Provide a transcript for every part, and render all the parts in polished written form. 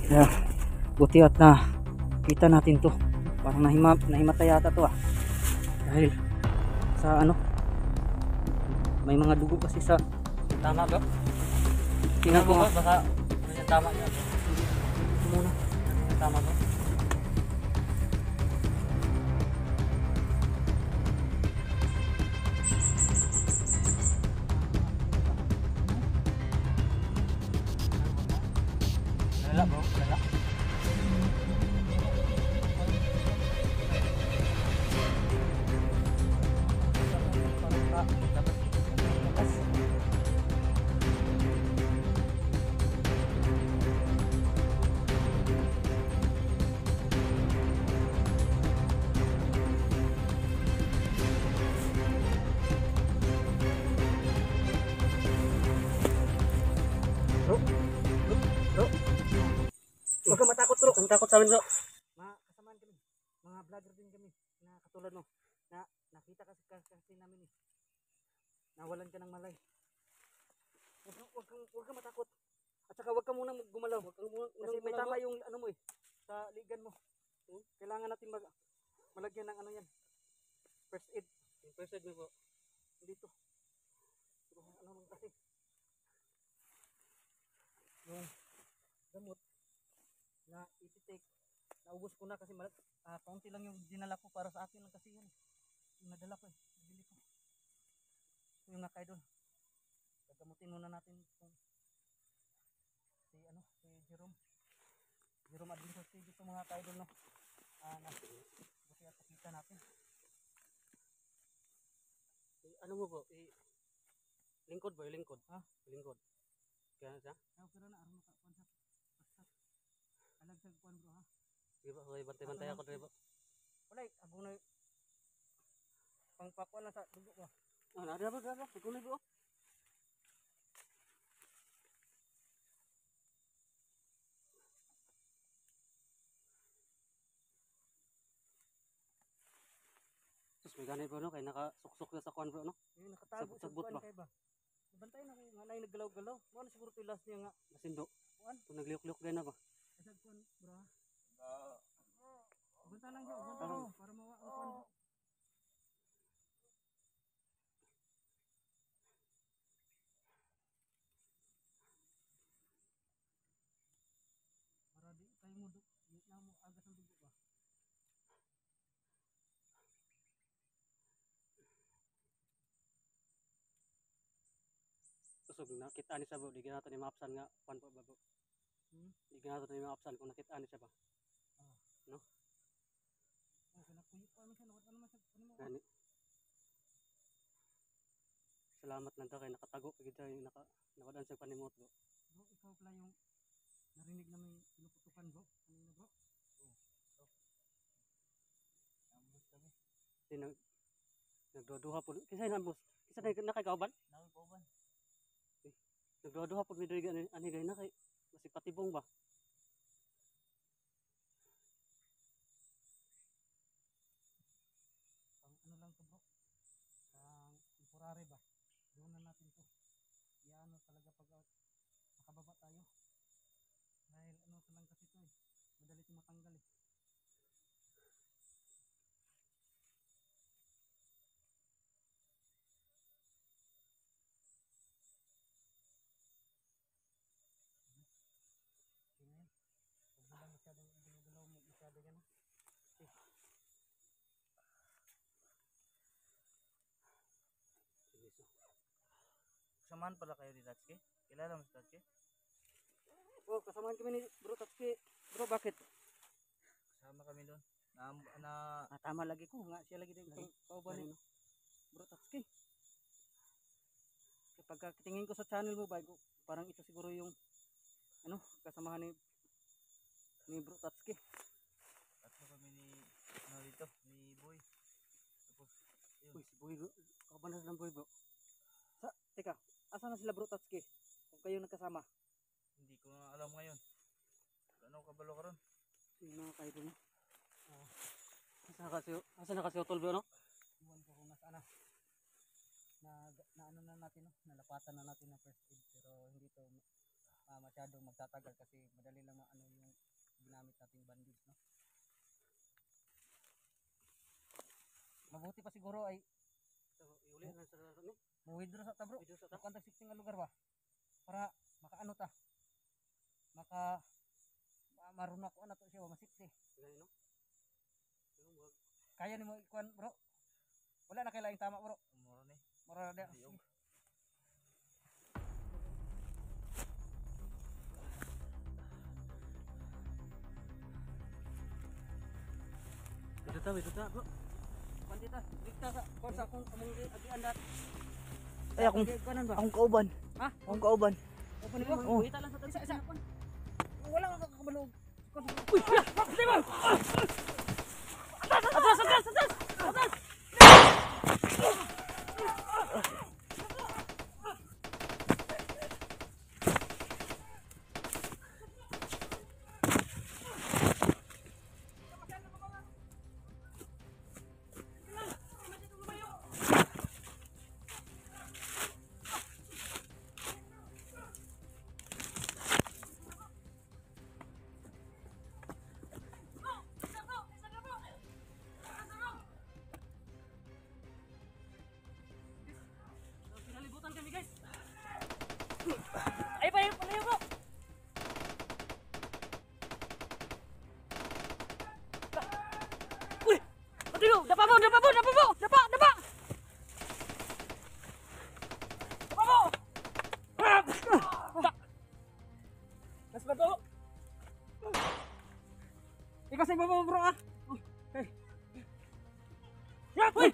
Kaya buti at na kita natin to. Parang nahimatay yata to dahil sa ano, may mga dugo kasi sa Tama ba? tingnan ko nga. Baka tama niya. Muna. Tama ba? Lala bro, lala. Huwag kang matakot bro. Huwag kang takot sa amin bro. Mga kasamaan kami. Mga vlogger din kami. Na katulad mo. Na nakita kasi namin nawalan ka ng malay. Huwag kang matakot. At saka huwag ka munang gumalaw. Kasi may tama yung ano mo sa ligan mo. Kailangan natin malagyan ng ano yan. First aid. Yung first aid mo po. Dito. Ano lang kasi. Yung gamot na iti-take, naubos ko na kasi kaunti lang yung dinala ko para sa akin lang kasi yan. Yung nadala ko nabili ko. So yung nakay doon. Gagamutin muna natin itong si Jerome Adventure TV dito mga kay doon no. Kasi at kita natin. Ano mo po? Lingkod ba? Lingkod. Ha? Lingkod. Kaya siya? Pero na aron ka konsa. Alagsag kuan bro ha. Di ba? Okay, bantay-bantay ako dito. Wala, abong na pangpakuan lang sa dugo ba. Nada ba? Siguro bro. Sus, may ganay bro no, kay nakasuksok na sa kuan bro no. Nakatago sa kuan kay ba. Bantay na ko nga nay naggalaw-galaw. Mo na siguro pilas niya nga nasindo. Kuan, kung nagliok-liok din na ba. Sa kuan bro. Banta lang bro, para mawa ang kuan bro. Para di kayo mo na mo agas ang dugo ba. Kusog nakita ni sa bro, di ginato ni maapsan nga kuan pa ba bro. Di ginato ni maapsan kung nakita ni siya ba. No? Gani. Salamat lang ta kay nakatago pagid tayo nakadan sa panimot bro. Bro, ikaw pala yung narinig na may pinuputukan bro. Kanina bro. Ambos kami. Nagduduha po. Kisa na ambos. Kisa na nakagauban? Nakagauban. Nagduduha po midre ani gay na kay masig patibong ba. Ano lang to bro. Temporary ba? Doon na natin to. Iano talaga pag makababa tayo. Dahil ano sa lang kasi to madali ito matanggal Tingnan. Huwag mo lang masyadong ginagalaw mo masyado yan Samahan pala kayo ni Tatsuki? Kilala mo si Tatsuki? Oh, kasamahan kami ni Bro Tatsuki. Bro, bakit? Kasama kami doon. Tama lagi ko nga siya lagi din kauban ni Bro Tatsuki. Kapag tingin ko sa channel mo ba, parang ito siguro yung kasamahan ni Bro Tatsuki. Tatlo kami ni dito, ni Boy. Tapos yun. Uy, si Boy bro. Kauban na silang Boy bro. Teka, asa na sila Bro Tatsuki? Kung kayo nagkasama? Hindi ko na alam ngayon. Ano kabalo ka ron? Sino na kayo doon? Asa na kasi utol bro no? Iwan ko kung nasaan na. Na ano na natin no? Nalapatan na natin na first aid pero hindi to masyadong magtatagal kasi madali lang ano yung ginamit nating bandage, no? Mabuti pa siguro ay Iuli na sa laro. mo-withdraw sa ta bro. Withdraw sa ta. Kontak 16 nga lugar ba? Para makaano ta. Maka marunong ako na to siya masikti. Gani no? Kaya nimo ikuan bro. Wala na kailangan tama bro. Moro ni. Mura na. Diog. Ito ta bro. Pandita, dikta sa kon sa akong among agian dat. Ay, akong kauban. Ha? Akong kauban. Open mo. Oh. Kita lang sa tagsa isa. Wala ka kabalog. Uy! Di ba? Atas! Pinalibutan kami guys. Ay palayo bro. Uy! Aduh, dapa mo. Dapa. Mas bato. Ikaw sa baba bro ah. Hey. Ya, uy!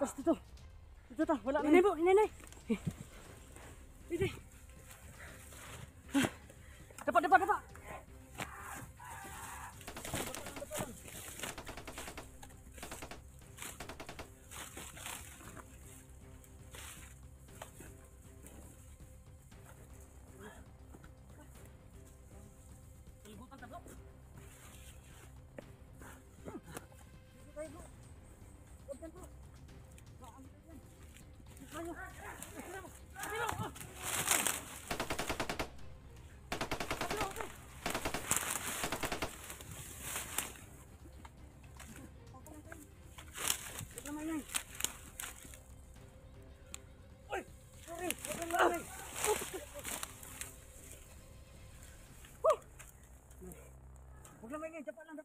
Pas dito. Dito ta, wala na. Inay. Ini. Dapat. Libutan ta, bro. Dito tayo, bro. Huwag yan, bro. Ayo. Huwag lang maingay, dapat lang.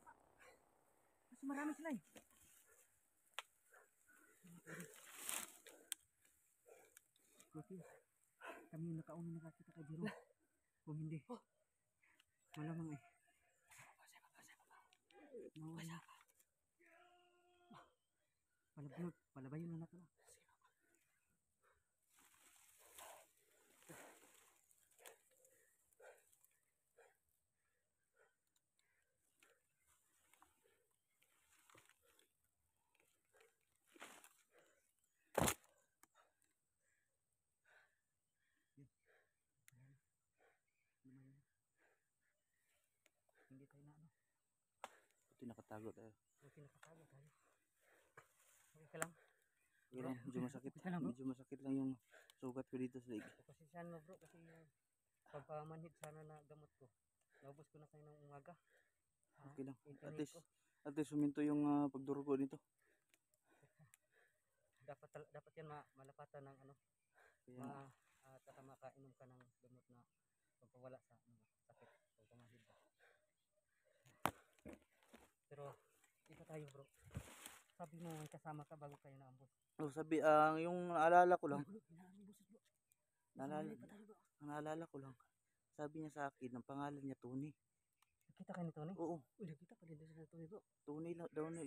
Kasi marami sila eh. Buti, kami yung nakauna nakakita kay Jero. Kung hindi, malamang eh. Nawala. Palabayon na nato na. Hindi tayo na ano. Buti nakatago tayo. Buti nakatago tayo. Okay ka lang. Pero medyo masakit. Okay lang, bro. Medyo masakit lang yung sugat ko dito sa leg. Kasi saan mo bro, kasi pagpamanhid sana na gamot ko. Naubos ko na kayo ng umaga. Okay lang. Intinate ko. At least suminto yung pagdurugo nito. Dapat yan malapatan ng ano. Kaya, Saka makainom ka ng gamot na pagpawala sa sakit. Pagpamanhid ba. Pero ito tayo bro. Sabi mo may kasama ka bago kayo naambos. sabi, yung naalala ko lang. Naambos bro. Naalala ko lang. Sabi niya sa akin, ang pangalan niya Tony. Nakita ka ni Tony? Oo, Uy, nakita pa din sa Tony bro. Tony lang daw na.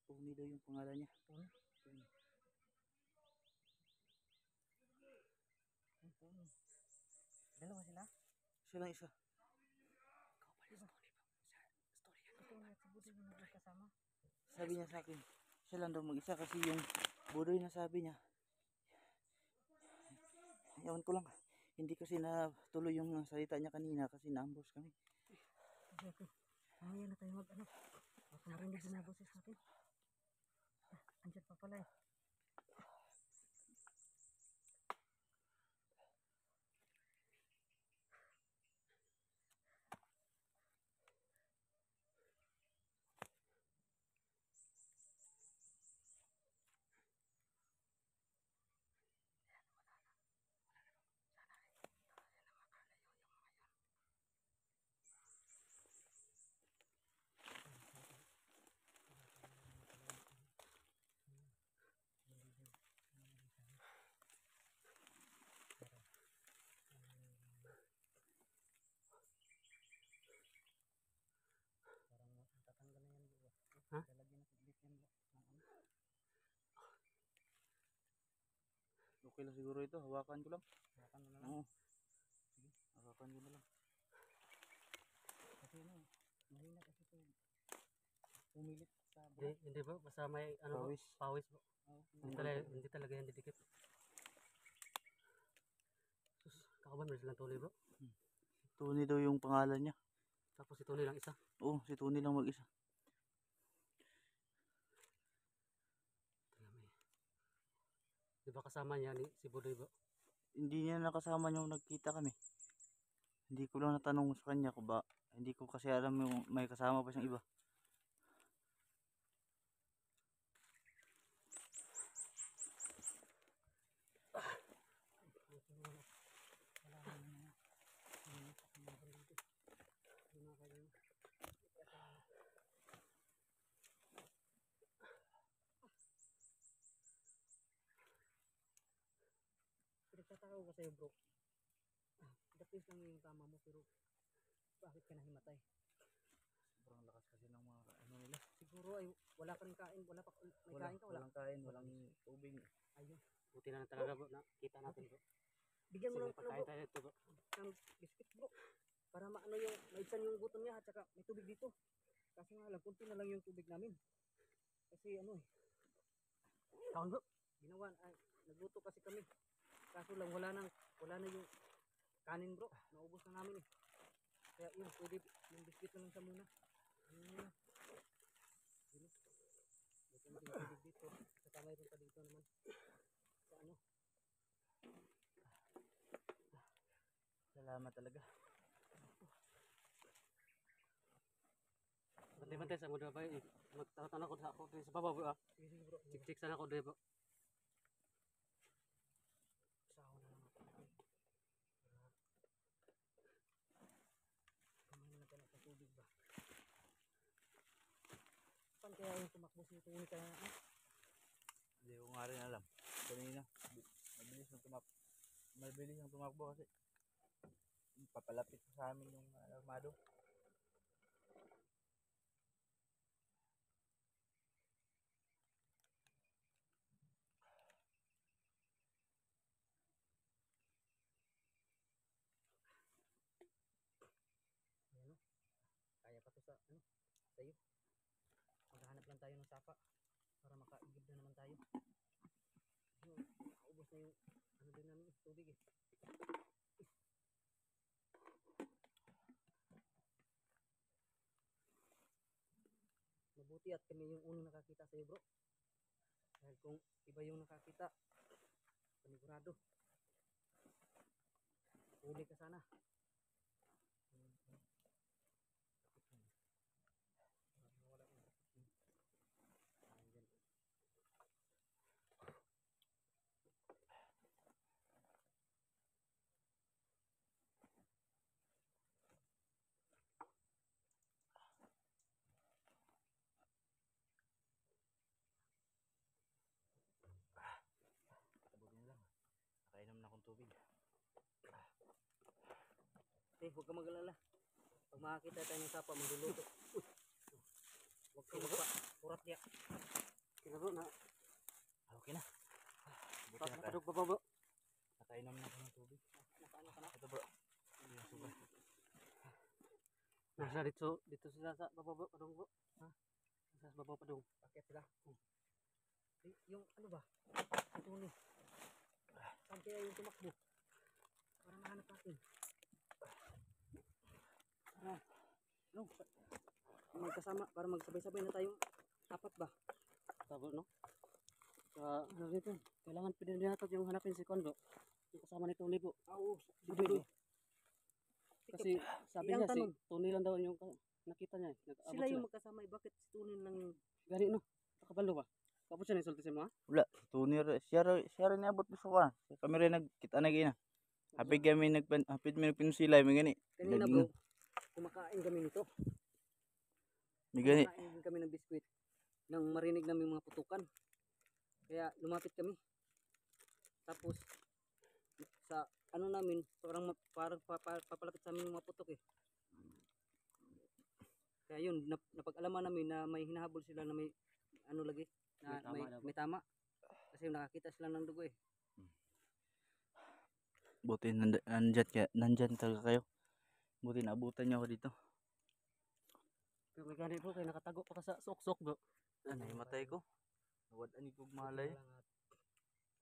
Tony daw yung pangalan niya. Tony? Tony. Ay, Tony. Dalawa sila? Siya lang isa. Ikaw pa rin Tony bro. Sa story yan. Ito nga sa buday mo kasama. Sabi niya sa akin, siya lang daw mag-isa kasi yung budoy na sabi niya. Ewan ko lang. Hindi kasi natuloy yung salita niya kanina kasi naambos kami. Okay. Mamaya na tayo mag ano. Baka Narinig din na boses natin. Andyan pa pala eh. Parang matatanggal na yan bro. Ha? Lalagyan natin ulit yan bro. Okay lang siguro ito. Hawakan ko lang. Hawakan mo na lang. Oo. Sige, hawakan ko na lang. Kasi ano, mahina kasi ito. Pumilit sa bro. Hindi bro, basta may ano bro, Pawis. pawis bro. Oh, Hindi talaga yan didikit. Sus, kakaban mo silang Tony bro. Tony daw yung pangalan niya. Tapos si Tony lang isa. Oo, si Tony lang mag-isa. Di ba kasama niya ni si Budoy bro? Hindi niya nakasama yung nagkita kami. Hindi ko lang natanong sa kanya ko ba. Hindi ko kasi alam yung may kasama pa siyang iba. Pinagtataka ko sa'yo bro. Dapat lang yung tama mo pero bakit ka nahimatay? Sobrang lakas kasi ng mga ano nila. Siguro ay wala ka rin kain, wala pa may kain ka, wala. Walang kain, walang tubig. Ayun. Buti na lang talaga bro, nakita natin bro. Bigyan mo Sige, ng ano pagkain bro, tayo ito bro. ng biscuit bro. Para maano yung maitsan yung gutom niya at saka may tubig dito. Kasi nga lang, kunti na lang yung tubig namin. Kasi ano eh. Kaon bro. Ginawa, nagluto kasi kami. Kaso lang wala na yung kanin bro. Naubos na namin eh. Kaya yun, pwede yung biscuit na lang sa muna. Ano muna. Yun eh. May kunting tubig dito. Saka mayroon pa dito naman. Sa ano. Salamat talaga. Bantay-bantay sa mga ba eh. Magtatanong ko sa ako sa baba bro ah. Sige sige bro. Chik-chik sana ako dre bro. Sawa na lang ako. Kumain na tayo ng tubig ba? Saan kaya yung tumakbo si Tony kaya ano? Hindi ko nga rin alam. Kanina, mabilis yung tumakbo kasi papalapit sa amin yung armado. Ayan o. Kaya pa to sa ano? Sa'yo. Maghahanap lang tayo ng sapa para makaigib na naman tayo. Yun, naubos na yung ano din namin tubig eh. Mabuti at kami yung unang nakakita sa iyo bro. Dahil kung iba yung nakakita, panigurado. Huli ka sana. Wala yung sakit mo. Ayan. Tabutin lang. Nakainom na akong tubig. Eh, huwag ka mag-alala. Pag makakita tayo ng sapa, magluluto. Huwag ka magpa-kurat niya. Kinabro na. Okay na. Buti Tapos nakadog pa bro. nakainom na ako ng tubig. Nakaano ka na? Ito bro. Yung sugar. Nasa dito sila sa baba bro, padung bro. Ha? Nasa baba padung. Pakit sila. Eh, yung ano ba? Si Tony. Saan kaya yung tumakbo? Para mahanap natin. No. magkasama para magsabay-sabay na tayong apat ba? Tabo, no? Ano dito? Kailangan pwede natin yung hanapin si Kondo. Yung kasama ni Tony po. Oo, Si Budoy. Kasi sabi Iyang niya, si tanong. Tony lang daw yung nakita niya. Nag-abot sila yung magkasama, bakit si Tunin lang yung Gani, no? Nakabalo ba? Kapos siya na isulti mo, ha? Wala, tunir, siya rin niabot sa ka. Kami rin nagkita na gina. Hapit kami nagpinsilay, may gani. kanina Lagi bro, na. kumakain kami nito. May gani. Kumakain din kami ng biskwit nang marinig namin mga putukan. Kaya lumapit kami. Tapos sa ano namin, parang papalapit sa amin yung mga putok eh. Kaya yun, napag-alaman namin na may hinahabol sila na may ano lagi, na may tama. Kasi nakakita sila ng dugo eh. Buti nandyan talaga kayo. Buti naabutan niyo ako dito. Pero may gani bro, kaya nakatago pa ka sa sok-sok bro. Ano, matay ko. Nawadan ni kog malay.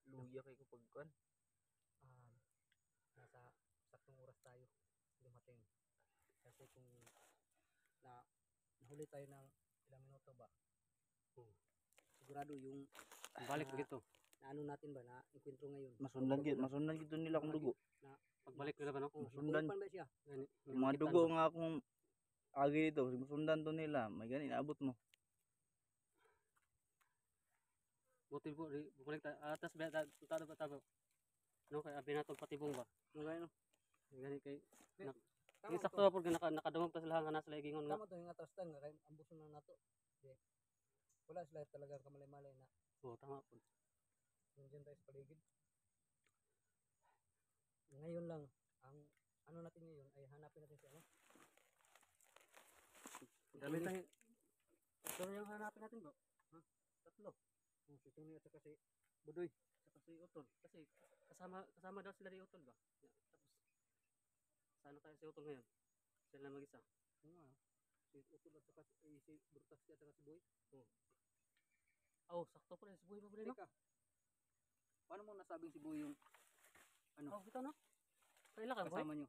Luya kay ko pagkuan. Nasa saktong oras tayo dumating. Kasi kung nahuli tayo ng ilang minuto ba, sigurado yung Balik dito. na ano natin ba, na enkwentro ngayon. Masundan gito nila akong dugo. Pagbalik nila ba no? Sundan. Sundan ba siya? Gani. Yung mga dugo nga akong agi dito, masundan to nila. May gani, naabot mo. Buti po, bumalik tayo. Atas ba, tutado ba tabo? No, kaya binatong patibong ba? No, gani no? Gani kay... Yung sakto po, nakadumog ta sila nga nasa legingon nga. Tama to yung atras tayo nga, kaya ambuso na nato. Wala sila talagang kamalay-malay na Oo, tama po. nandiyan tayo sa paligid. Ngayon lang, ang ano natin ngayon ay hanapin natin si ano. Dami tayo. Ito yung hanapin natin bro. Ha? Tatlo. Si Tony at saka si Budoy. Saka si Utol. Kasi kasama daw sila ni Utol ba? Yeah. Tapos, saan tayo si Utol ngayon? Sila lang mag-isa. si Utol at saka si Brutas at saka si Boy. Oh, sakto po rin. Si Boy pa po rin, no? Teka, paano mo nasabing si Boy yung ano, Oh, ito no? Kailan ka, Boy? kasama nyo?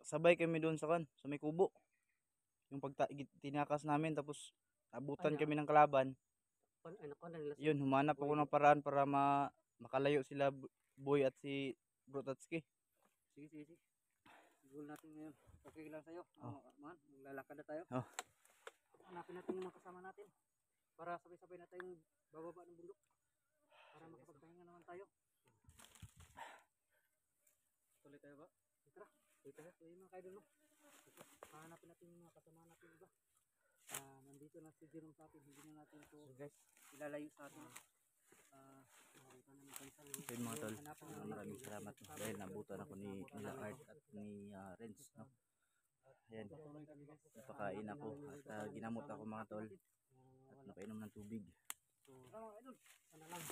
Sabay kami doon sa may kubo. Yung tinakas namin tapos abutan Ay, kami ng kalaban. Ay, nakuha na nila. Yun, humanap ako ng paraan para makalayo sila Boy at si Brotatski. Sige. Goal natin ngayon. Okay lang sa'yo. Oh. Man, maglalakad na tayo. Oh. Hanapin natin yung mga kasama natin. Para sabay-sabay na tayong bababa ng bundok. Para makapagpahinga naman tayo. Tuloy tayo ba? Tara. Dito yung mga kaidol, no? Hahanapin natin yung mga kasama natin, diba? Nandito na si Jerome sa atin. Hindi na natin ito ilalayo sa atin. So yun mga tol, maraming salamat dahil nabutan ako ni nila Art at ni Renz, no? Ayan, napakain ako at ginamot ako mga tol at napainom ng tubig. Tara mga idol. Sana lang.